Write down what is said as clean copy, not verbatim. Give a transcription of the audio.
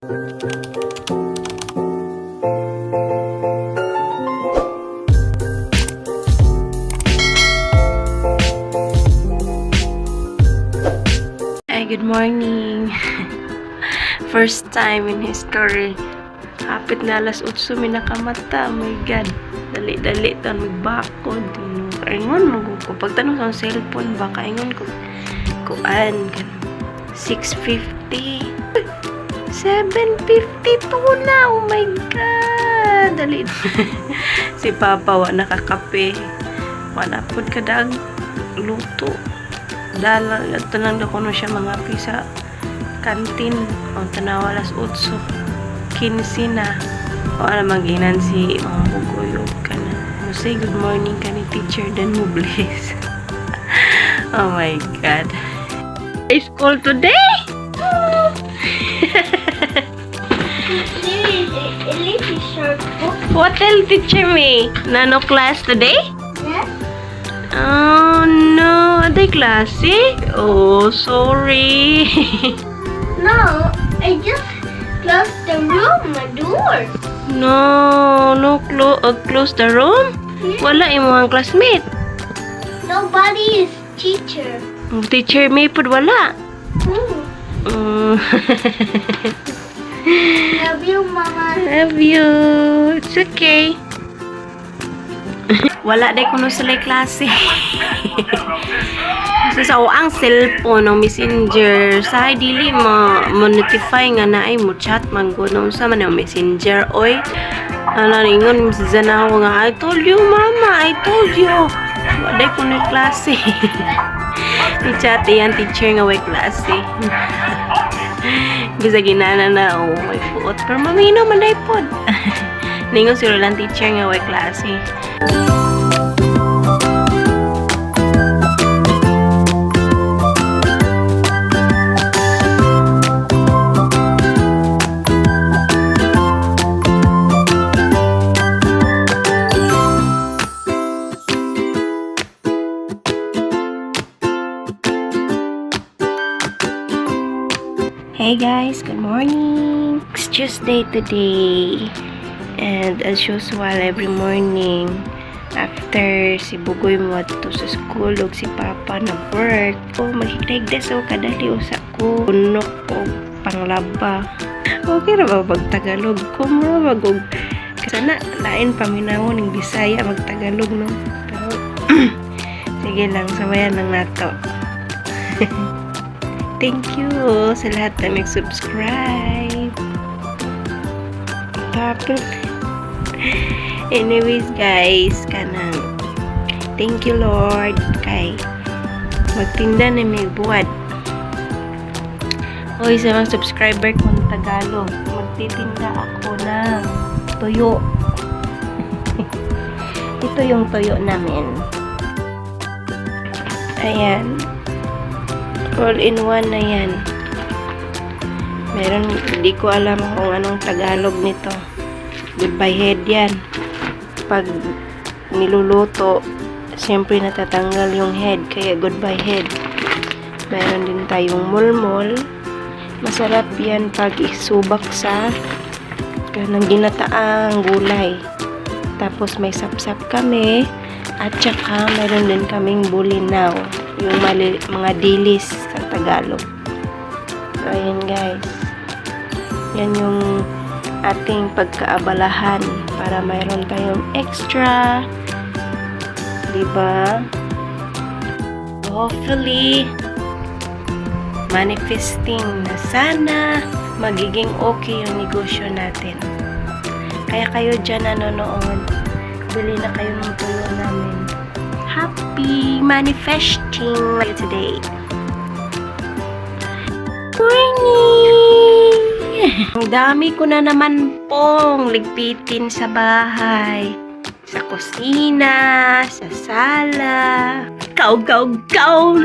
Ay, good morning. First time in history. Hapit na alas 8 may nakamata. Oh my God. Dali-dali tan magbakod. Ingon mo ko. Pagtanong sa cellphone, baka ingon ko. Kuan. 6:50. 7:52 na. Oh my God. Dali. Si Papa wa nakakape. Wala po kadag luto. Dala, tanang na kuno siya mga pisa kantin. O tanawa alas 8. 15 na. O alam maginan si mga buguyog ka na. Mo say good morning ka ni teacher then mo bless. Oh my God. School today? What tell teacher me? Nano class today? Yes? Oh no, are they classy? Oh, sorry. No, I just closed the room, the door. No, close the room. Wala imong classmate. Nobody is teacher. Teacher may pud wala. Love you, Mama. Love you. It's okay. Wala day kuno sila klase. So sa ang cellphone ng messenger sa dili mo notify nga naay mo chat man kuno sa man ang messenger oy. Ana ringon si Zanawa nga I told you mama, I told you. Wala day kuno klase. Ni chat yan teacher nga way klase. Bisa ginana na oh my buot pero mamino man day pod. Ningon sila lang teacher nga way klase. Hey guys, good morning. It's Tuesday today. And as usual, every morning, after si Bugoy mo to sa school, o si Papa na work, magigregdes o kadali o sa ko, unok o panglaba. Okay na ba magtagalog? Kung magog, sana lain paminawon ng Bisaya magtagalog, no? Pero, sige lang, sabayan lang nato. Thank you sa lahat na nag-subscribe. Tapos, anyways guys, kanang thank you Lord kay magtinda na may buwad. Oy, sa mga subscriber kong Tagalog, magtitinda ako ng tuyo. Ito yung tuyo namin. Ayan. All-in-one na yan. Meron, hindi ko alam kung anong Tagalog nito. Goodbye head yan. Pag niluluto, siyempre natatanggal yung head, kaya goodbye head. Meron din tayong mulmol. Masarap yan pag isubak sa kanang ginataang gulay. Tapos may sapsap kami. At saka meron din kaming bulinaw. Yung mga dilis sa Tagalog. So, ayan guys. Yan yung ating pagkaabalahan para mayroon tayong extra. Diba? Hopefully, manifesting na sana magiging okay yung negosyo natin. Kaya kayo dyan nanonood, bili na kayo ng tuyo namin. Happy manifesting today. Morning! Ang dami ko na naman pong ligpitin sa bahay. Sa kusina, sa sala. Go, go, go!